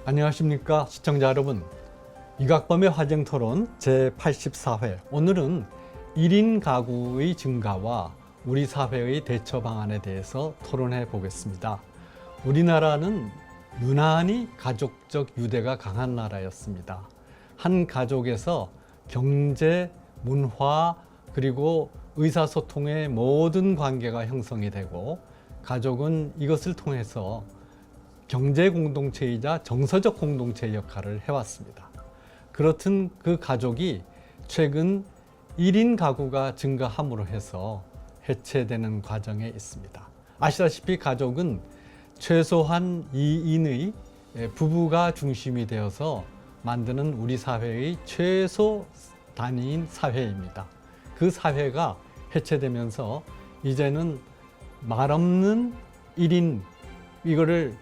안녕하십니까 시청자 여러분. 이각범의 화쟁토론 제84회. 오늘은 1인 가구의 증가와 우리 사회의 대처 방안에 대해서 토론해 보겠습니다. 우리나라는 유난히 가족적 유대가 강한 나라였습니다. 한 가족에서 경제, 문화, 그리고 의사소통의 모든 관계가 형성이 되고, 가족은 이것을 통해서 경제 공동체이자 정서적 공동체의 역할을 해왔습니다. 그렇던 그 가족이 최근 1인 가구가 증가함으로 해서 해체되는 과정에 있습니다. 아시다시피 가족은 최소한 2인의 부부가 중심이 되어서 만드는 우리 사회의 최소 단위인 사회입니다. 그 사회가 해체되면서 이제는 말없는 1인, 이거를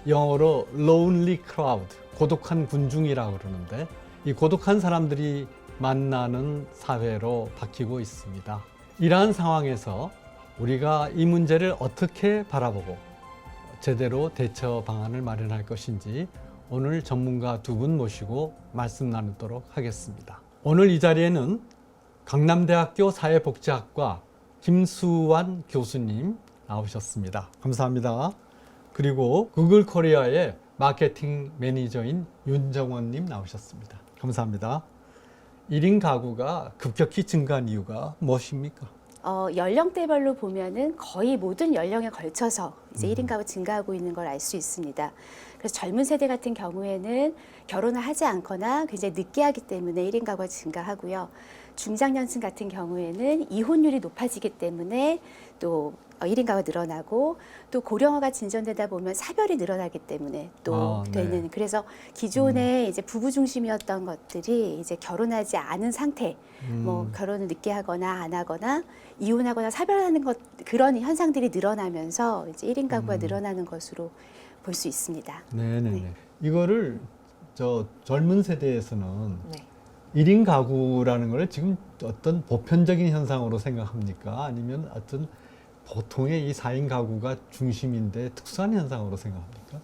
영어로 lonely crowd, 고독한 군중이라고 그러는데, 이 고독한 사람들이 만나는 사회로 바뀌고 있습니다. 이러한 상황에서 우리가 이 문제를 어떻게 바라보고 제대로 대처 방안을 마련할 것인지 오늘 전문가 두 분 모시고 말씀 나누도록 하겠습니다. 오늘 이 자리에는 강남대학교 사회복지학과 김수환 교수님 나오셨습니다. 감사합니다. 그리고 구글 코리아의 마케팅 매니저인 윤정원님 나오셨습니다. 감사합니다. 1인 가구가 급격히 증가한 이유가 무엇입니까? 연령대별로 보면은 거의 모든 연령에 걸쳐서 이제 1인 가구 증가하고 있는 걸 알 수 있습니다. 그래서 젊은 세대 같은 경우에는 결혼을 하지 않거나 굉장히 늦게 하기 때문에 1인 가구가 증가하고요. 중장년층 같은 경우에는 이혼율이 높아지기 때문에 또 1인 가구가 늘어나고, 또 고령화가 진전되다 보면 사별이 늘어나기 때문에 또 되는, 그래서 기존에 이제 부부 중심이었던 것들이 이제 결혼하지 않은 상태, 뭐 결혼을 늦게 하거나 안 하거나 이혼하거나 사별하는 것, 그런 현상들이 늘어나면서 이제 1인 가구가 늘어나는 것으로 볼 수 있습니다. 네네네. 네. 이거를 젊은 세대에서는 1인 가구라는 걸 지금 어떤 보편적인 현상으로 생각합니까? 아니면 어떤 보통의 이 4인 가구가 중심인데 특수한 현상으로 생각합니까?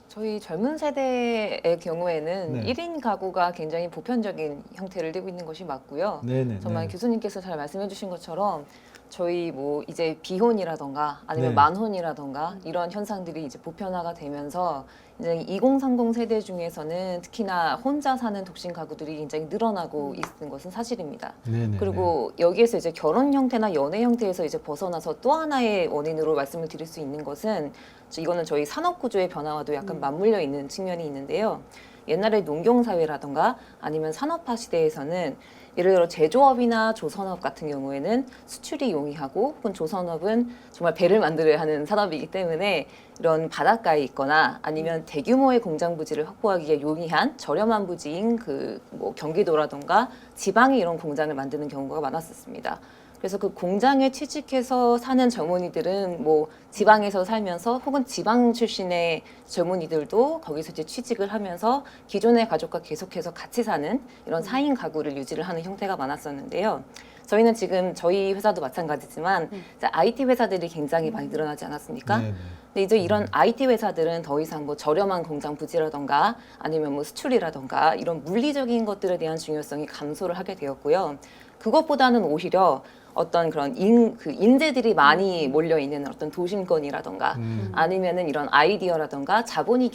저희 젊은 세대의 경우에는 네. 1인 가구가 굉장히 보편적인 형태를 띠고 있는 것이 맞고요. 네네. 정말 교수님께서 잘 말씀해 주신 것처럼 저희 뭐 이제 비혼이라던가 아니면 네. 만혼이라던가 이런 현상들이 이제 보편화가 되면서 이제 2030 세대 중에서는 특히나 혼자 사는 독신 가구들이 굉장히 늘어나고 있는 것은 사실입니다. 네네. 그리고 여기에서 이제 결혼 형태나 연애 형태에서 이제 벗어나서 또 하나의 원인으로 말씀을 드릴 수 있는 것은, 이거는 저희 산업 구조의 변화와도 약간 맞물려 있는 측면이 있는데요. 옛날에 농경사회라던가 아니면 산업화 시대에서는 예를 들어 제조업이나 조선업 같은 경우에는 수출이 용이하고, 혹은 조선업은 정말 배를 만들어야 하는 산업이기 때문에 이런 바닷가에 있거나 아니면 대규모의 공장 부지를 확보하기에 용이한 저렴한 부지인 뭐 경기도라던가 지방에 이런 공장을 만드는 경우가 많았었습니다. 그래서 그 공장에 취직해서 사는 젊은이들은 뭐 지방에서 살면서, 혹은 지방 출신의 젊은이들도 거기서 이제 취직을 하면서 기존의 가족과 계속해서 같이 사는 이런 4인 가구를 유지를 하는 형태가 많았었는데요. 저희는 지금 저희 회사도 마찬가지지만 이제 IT 회사들이 굉장히 많이 늘어나지 않았습니까? 네네. 근데 이제 이런 IT 회사들은 더 이상 뭐 저렴한 공장 부지라던가 아니면 뭐 수출이라던가 이런 물리적인 것들에 대한 중요성이 감소를 하게 되었고요. 그것보다는 오히려 어떤 그런 인재들이 많이 몰려 있는 어떤 도심권이라던가 아니면은 이런 아이디어라던가 자본이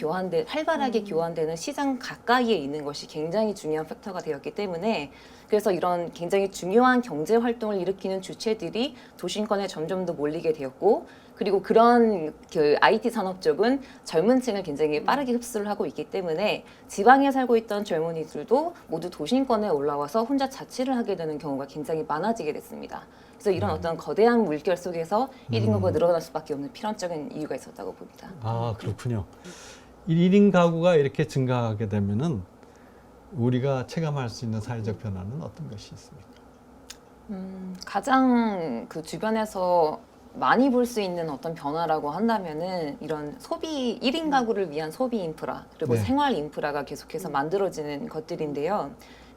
활발하게 교환되는 시장 가까이에 있는 것이 굉장히 중요한 팩터가 되었기 때문에, 그래서 이런 굉장히 중요한 경제 활동을 일으키는 주체들이 도심권에 점점 더 몰리게 되었고, 그리고 그런 IT 산업 쪽은 젊은 층을 굉장히 빠르게 흡수를 하고 있기 때문에 지방에 살고 있던 젊은이들도 모두 도심권에 올라와서 혼자 자취를 하게 되는 경우가 굉장히 많아지게 됐습니다. 그래서 이런 어떤 거대한 물결 속에서 1인 가구가 늘어날 수밖에 없는 필연적인 이유가 있었다고 봅니다. 아, 그렇군요. 1인 가구가 이렇게 증가하게 되면은 우리가 체감할 수 있는 사회적 변화는 어떤 것이 있습니까? 가장 주변에서 많이 볼 수 있는 어떤 변화라고 한다면은 이런 1인 가구를 위한 소비 인프라, 그리고 네. 생활 인프라가 계속해서 만들어지는 것들인데요.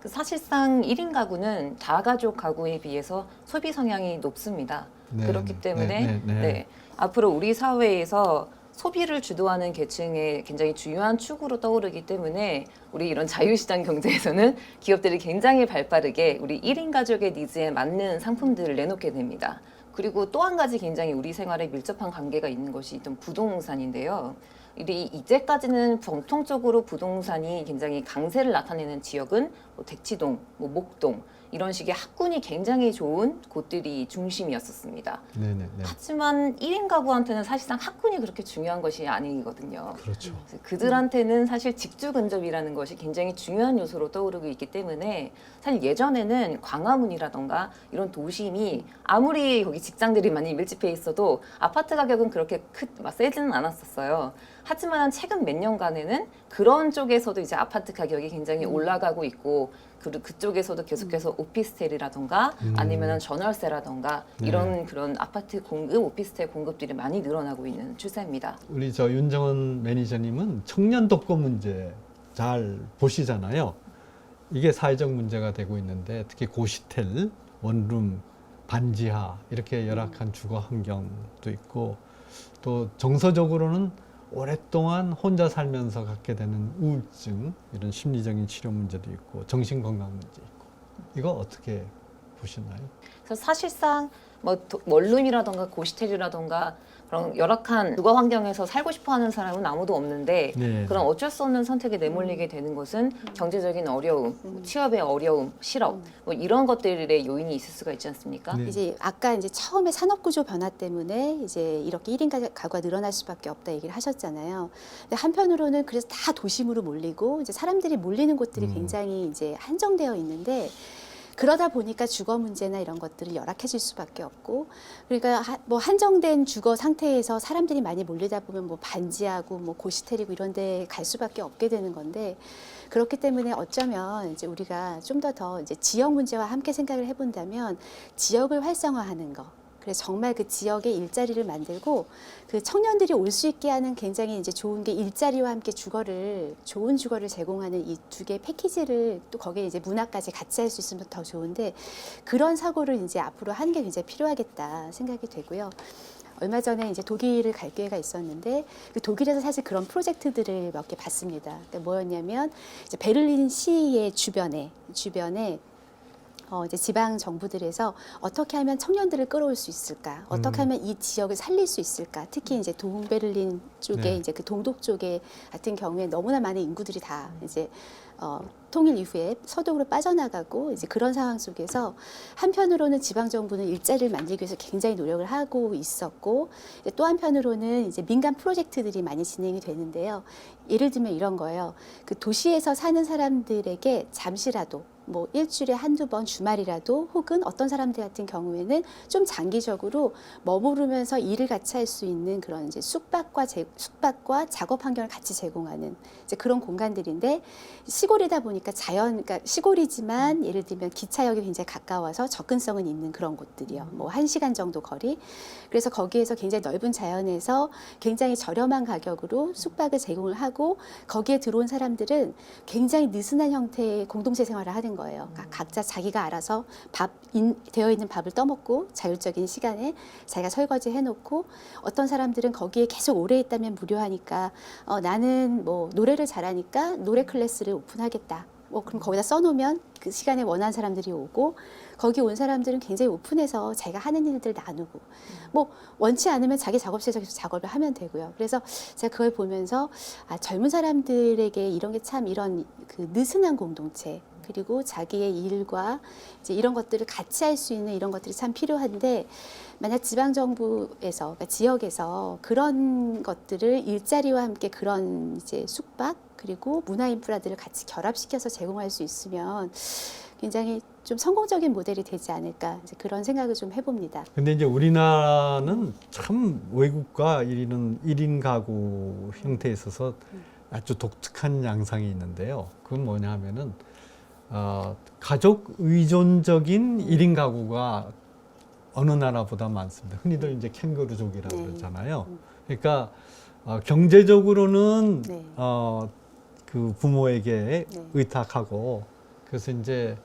사실상 1인 가구는 다가족 가구에 비해서 소비 성향이 높습니다. 네, 그렇기 때문에 네. 앞으로 우리 사회에서 소비를 주도하는 계층의 굉장히 중요한 축으로 떠오르기 때문에 우리 이런 자유시장 경제에서는 기업들이 굉장히 발빠르게 우리 1인 가족의 니즈에 맞는 상품들을 내놓게 됩니다. 그리고 또 한 가지 굉장히 우리 생활에 밀접한 관계가 있는 것이 좀 부동산인데요. 이제까지는 전통적으로 부동산이 굉장히 강세를 나타내는 지역은 뭐 대치동, 뭐 목동 이런 식의 학군이 굉장히 좋은 곳들이 중심이었었습니다. 네네네. 하지만 1인 가구한테는 사실상 학군이 그렇게 중요한 것이 아니거든요. 그렇죠. 그래서 그들한테는 사실 직주 근접이라는 것이 굉장히 중요한 요소로 떠오르고 있기 때문에 사실 예전에는 광화문이라던가 이런 도심이 아무리 거기 직장들이 많이 밀집해 있어도 아파트 가격은 그렇게 막 세지는 않았었어요. 하지만 최근 몇 년간에는 그런 쪽에서도 이제 아파트 가격이 굉장히 올라가고 있고 그리고 그쪽에서도 계속해서 오피스텔이라던가 아니면 전월세라던가 이런 그런 아파트 공급, 오피스텔 공급들이 많이 늘어나고 있는 추세입니다. 우리 저 윤정원 매니저님은 청년 독거 문제 잘 보시잖아요. 이게 사회적 문제가 되고 있는데 특히 고시텔, 원룸, 반지하 이렇게 열악한 주거 환경도 있고 또 정서적으로는 오랫동안 혼자 살면서 갖게 되는 우울증, 이런 심리적인 치료 문제도 있고 정신건강 문제 있고 이거 어떻게 보시나요? 그래서 사실상 뭐 원룸이라던가 고시텔이라던가 그런 열악한 주거 환경에서 살고 싶어하는 사람은 아무도 없는데 네. 그런 어쩔 수 없는 선택에 내몰리게 되는 것은 경제적인 어려움, 취업의 어려움, 실업 뭐 이런 것들의 요인이 있을 수가 있지 않습니까? 네. 이제 아까 이제 처음에 산업구조 변화 때문에 이제 이렇게 1인 가구가 늘어날 수밖에 없다 얘기를 하셨잖아요. 근데 한편으로는 그래서 다 도심으로 몰리고 이제 사람들이 몰리는 곳들이 굉장히 이제 한정되어 있는데 그러다 보니까 주거 문제나 이런 것들이 열악해질 수밖에 없고 그러니까 뭐 한정된 주거 상태에서 사람들이 많이 몰리다 보면 뭐 반지하고 뭐 고시텔이고 이런 데 갈 수밖에 없게 되는 건데 그렇기 때문에 어쩌면 이제 우리가 좀 더 이제 지역 문제와 함께 생각을 해본다면 지역을 활성화하는 거. 그래서 정말 그 지역에 일자리를 만들고 그 청년들이 올 수 있게 하는 굉장히 이제 좋은 게 일자리와 함께 좋은 주거를 제공하는 이 두 개의 패키지를 또 거기에 이제 문화까지 같이 할 수 있으면 더 좋은데 그런 사고를 이제 앞으로 하는 게 굉장히 필요하겠다 생각이 되고요. 얼마 전에 이제 독일을 갈 기회가 있었는데 그 독일에서 사실 그런 프로젝트들을 몇 개 봤습니다. 그러니까 뭐였냐면 이제 베를린 시의 주변에 이제 지방 정부들에서 어떻게 하면 청년들을 끌어올 수 있을까? 어떻게 하면 이 지역을 살릴 수 있을까? 특히 이제 동베를린 쪽에 네. 이제 그 동독 쪽에 같은 경우에 너무나 많은 인구들이 다 이제 통일 이후에 서독으로 빠져나가고 이제 그런 상황 속에서 한편으로는 지방 정부는 일자리를 만들기 위해서 굉장히 노력을 하고 있었고 또 한편으로는 이제 민간 프로젝트들이 많이 진행이 되는데요. 예를 들면 이런 거예요. 그 도시에서 사는 사람들에게 잠시라도 뭐 일주일에 한두 번 주말이라도 혹은 어떤 사람들 같은 경우에는 좀 장기적으로 머무르면서 일을 같이 할 수 있는 그런 이제 숙박과 작업 환경을 같이 제공하는 이제 그런 공간들인데 시골이다 보니까 그러니까 시골이지만 예를 들면 기차역이 굉장히 가까워서 접근성은 있는 그런 곳들이요. 뭐 1시간 정도 거리. 그래서 거기에서 굉장히 넓은 자연에서 굉장히 저렴한 가격으로 숙박을 제공을 하고 거기에 들어온 사람들은 굉장히 느슨한 형태의 공동체 생활을 하는 거예요. 그러니까 각자 자기가 알아서 되어 있는 밥을 떠먹고 자율적인 시간에 자기가 설거지 해놓고 어떤 사람들은 거기에 계속 오래 있다면 무료하니까 나는 뭐 노래를 잘하니까 노래 클래스를 오픈하겠다. 뭐 그럼 거기다 써놓으면 그 시간에 원하는 사람들이 오고 거기 온 사람들은 굉장히 오픈해서 자기가 하는 일들 나누고 뭐 원치 않으면 자기 작업실에서 계속 작업을 하면 되고요. 그래서 제가 그걸 보면서 젊은 사람들에게 이런 게 참 이런 그 느슨한 공동체 그리고 자기의 일과 이제 이런 것들을 같이 할 수 있는 이런 것들이 참 필요한데 만약 지방정부에서 그러니까 지역에서 그런 것들을 일자리와 함께 그런 이제 숙박 그리고 문화 인프라들을 같이 결합시켜서 제공할 수 있으면 굉장히 좀 성공적인 모델이 되지 않을까 이제 그런 생각을 좀 해봅니다. 근데 이제 우리나라는 참 외국과 이런 1인 가구 형태에 있어서 아주 독특한 양상이 있는데요. 그건 뭐냐 하면은 가족 의존적인 1인 가구가 어느 나라보다 많습니다. 흔히들 이제 캥거루족이라고 네. 그러잖아요. 그러니까 경제적으로는 네. 그 부모에게 네. 의탁하고 그래서 이제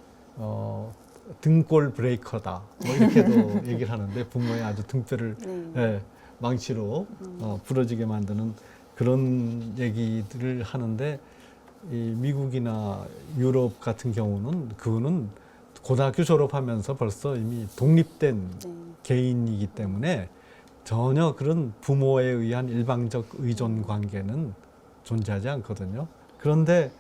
등골 브레이커다 뭐 이렇게도 얘기를 하는데 부모의 아주 등뼈를 네. 예, 망치로 부러지게 만드는 그런 얘기들을 하는데 이 미국이나 유럽 같은 경우는 그거는 고등학교 졸업하면서 벌써 이미 독립된 개인이기 때문에 전혀 그런 부모에 의한 일방적 의존 관계는 존재하지 않거든요. 그런데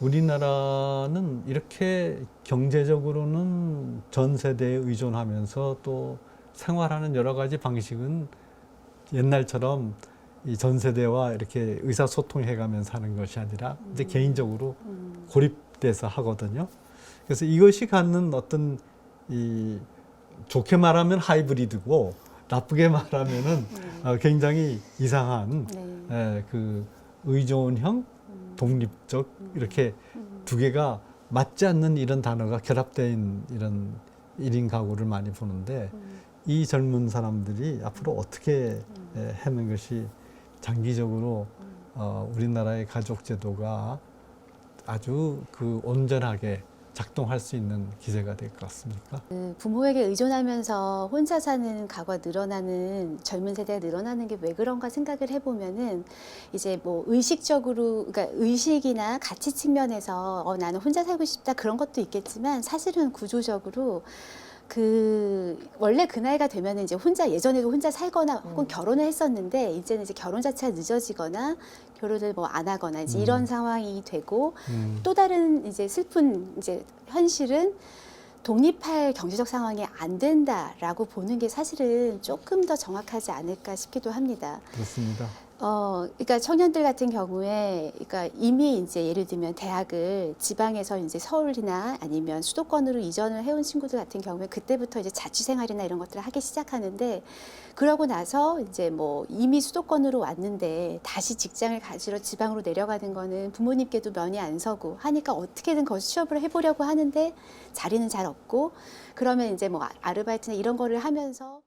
우리나라는 이렇게 경제적으로는 전 세대에 의존하면서 또 생활하는 여러 가지 방식은 옛날처럼 이 전 세대와 이렇게 의사소통해 가면서 하는 것이 아니라 이제 개인적으로 고립돼서 하거든요. 그래서 이것이 갖는 어떤 이 좋게 말하면 하이브리드고 나쁘게 말하면은 굉장히 이상한 그 의존형, 독립적 이렇게 두 개가 맞지 않는 이런 단어가 결합된 이런 1인 가구를 많이 보는데 이 젊은 사람들이 앞으로 어떻게 하는 것이 장기적으로 우리나라의 가족 제도가 아주 그 온전하게 작동할 수 있는 기제가 될 것 같습니까? 부모에게 의존하면서 혼자 사는 가구가 늘어나는 젊은 세대가 늘어나는 게 왜 그런가 생각을 해보면은 이제 뭐 의식적으로 그러니까 의식이나 가치 측면에서 나는 혼자 살고 싶다 그런 것도 있겠지만 사실은 구조적으로 원래 그 나이가 되면 이제 혼자 예전에도 혼자 살거나 혹은 결혼을 했었는데 이제는 이제 결혼 자체가 늦어지거나 결혼을 뭐 안 하거나 이제 이런 상황이 되고 또 다른 이제 슬픈 이제 현실은 독립할 경제적 상황이 안 된다라고 보는 게 사실은 조금 더 정확하지 않을까 싶기도 합니다. 그렇습니다. 그러니까 청년들 같은 경우에, 그러니까 이미 이제 예를 들면 대학을 지방에서 이제 서울이나 아니면 수도권으로 이전을 해온 친구들 같은 경우에 그때부터 이제 자취생활이나 이런 것들을 하기 시작하는데 그러고 나서 이제 뭐 이미 수도권으로 왔는데 다시 직장을 가지러 지방으로 내려가는 거는 부모님께도 면이 안 서고 하니까 어떻게든 거기서 취업을 해보려고 하는데 자리는 잘 없고 그러면 이제 뭐 아르바이트나 이런 거를 하면서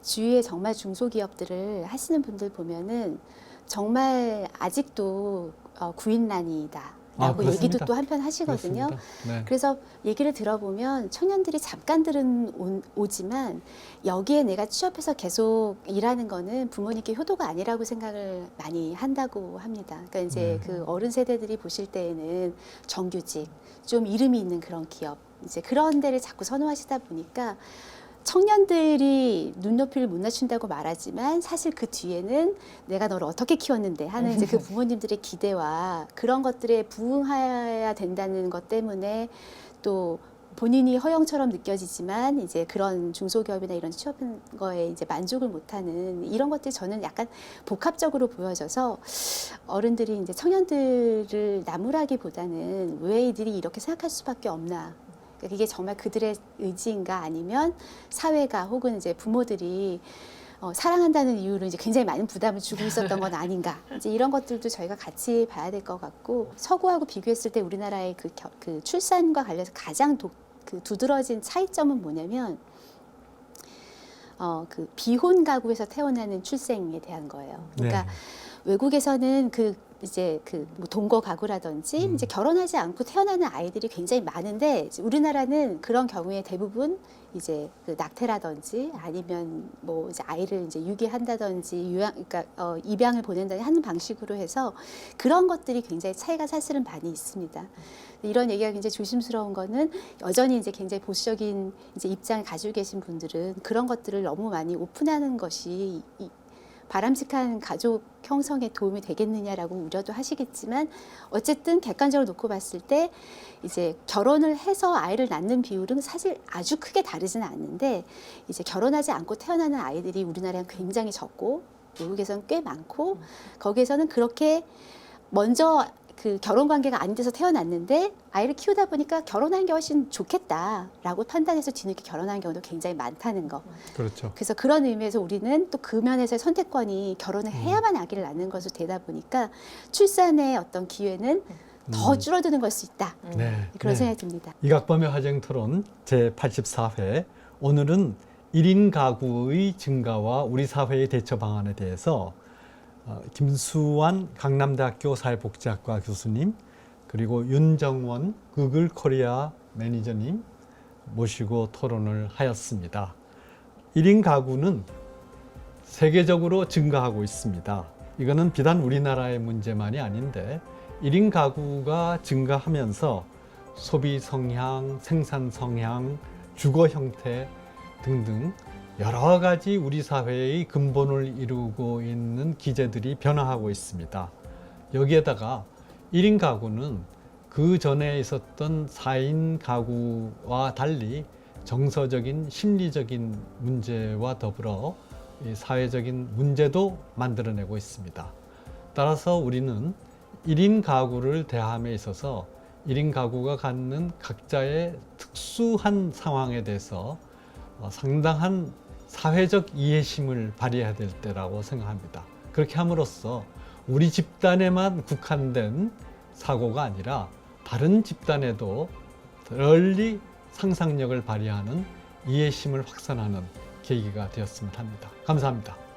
주위에 정말 중소기업들을 하시는 분들 보면은 정말 아직도 구인난이다 라고 얘기도 또 한편 하시거든요. 네. 그래서 얘기를 들어보면 청년들이 잠깐들은 오지만 여기에 내가 취업해서 계속 일하는 거는 부모님께 효도가 아니라고 생각을 많이 한다고 합니다. 그러니까 이제 그 어른 세대들이 보실 때에는 정규직, 좀 이름이 있는 그런 기업, 이제 그런 데를 자꾸 선호하시다 보니까 청년들이 눈높이를 못 낮춘다고 말하지만 사실 그 뒤에는 내가 너를 어떻게 키웠는데 하는 이제 그 부모님들의 기대와 그런 것들에 부응해야 된다는 것 때문에 또 본인이 허영처럼 느껴지지만 이제 그런 중소기업이나 이런 취업한 거에 이제 만족을 못하는 이런 것들이 저는 약간 복합적으로 보여져서 어른들이 이제 청년들을 나무라기보다는 왜 이들이 이렇게 생각할 수밖에 없나. 이게 정말 그들의 의지인가 아니면 사회가 혹은 이제 부모들이 사랑한다는 이유로 이제 굉장히 많은 부담을 주고 있었던 건 아닌가. 이제 이런 것들도 저희가 같이 봐야 될 것 같고 서구하고 비교했을 때 우리나라의 그 출산과 관련해서 가장 두드러진 차이점은 뭐냐면 그 비혼 가구에서 태어나는 출생에 대한 거예요. 그러니까 네. 외국에서는 이제 뭐 동거 가구라든지 이제 결혼하지 않고 태어나는 아이들이 굉장히 많은데 우리나라는 그런 경우에 대부분 이제 그 낙태라든지 아니면 뭐 이제 아이를 이제 유기한다든지 그러니까 입양을 보낸다든지 하는 방식으로 해서 그런 것들이 굉장히 차이가 사실은 많이 있습니다. 이런 얘기가 굉장히 조심스러운 거는 여전히 이제 굉장히 보수적인 이제 입장을 가지고 계신 분들은 그런 것들을 너무 많이 오픈하는 것이 바람직한 가족 형성에 도움이 되겠느냐라고 우려도 하시겠지만 어쨌든 객관적으로 놓고 봤을 때 이제 결혼을 해서 아이를 낳는 비율은 사실 아주 크게 다르지는 않는데 이제 결혼하지 않고 태어나는 아이들이 우리나라는 굉장히 적고 외국에서는 꽤 많고 거기에서는 그렇게 먼저 그 결혼 관계가 안 돼서 태어났는데 아이를 키우다 보니까 결혼하는 게 훨씬 좋겠다라고 판단해서 뒤늦게 결혼하는 경우도 굉장히 많다는 거. 그렇죠. 그래서 그런 의미에서 우리는 또 그 면에서의 선택권이 결혼을 해야만 아기를 낳는 것으로 되다 보니까 출산의 어떤 기회는 더 줄어드는 걸 수 있다. 네. 그런 네. 생각이 듭니다. 이각범의 화쟁토론 제84회 오늘은 1인 가구의 증가와 우리 사회의 대처 방안에 대해서 김수환 강남대학교 사회복지학과 교수님 그리고 윤정원 구글 코리아 매니저님 모시고 토론을 하였습니다. 1인 가구는 세계적으로 증가하고 있습니다. 이거는 비단 우리나라의 문제만이 아닌데 1인 가구가 증가하면서 소비 성향, 생산 성향, 주거 형태 등등 여러 가지 우리 사회의 근본을 이루고 있는 기제들이 변화하고 있습니다. 여기에다가 1인 가구는 그 전에 있었던 4인 가구와 달리 정서적인 심리적인 문제와 더불어 사회적인 문제도 만들어내고 있습니다. 따라서 우리는 1인 가구를 대함에 있어서 1인 가구가 갖는 각자의 특수한 상황에 대해서 상당한 사회적 이해심을 발휘해야 될 때라고 생각합니다. 그렇게 함으로써 우리 집단에만 국한된 사고가 아니라 다른 집단에도 널리 상상력을 발휘하는 이해심을 확산하는 계기가 되었으면 합니다. 감사합니다.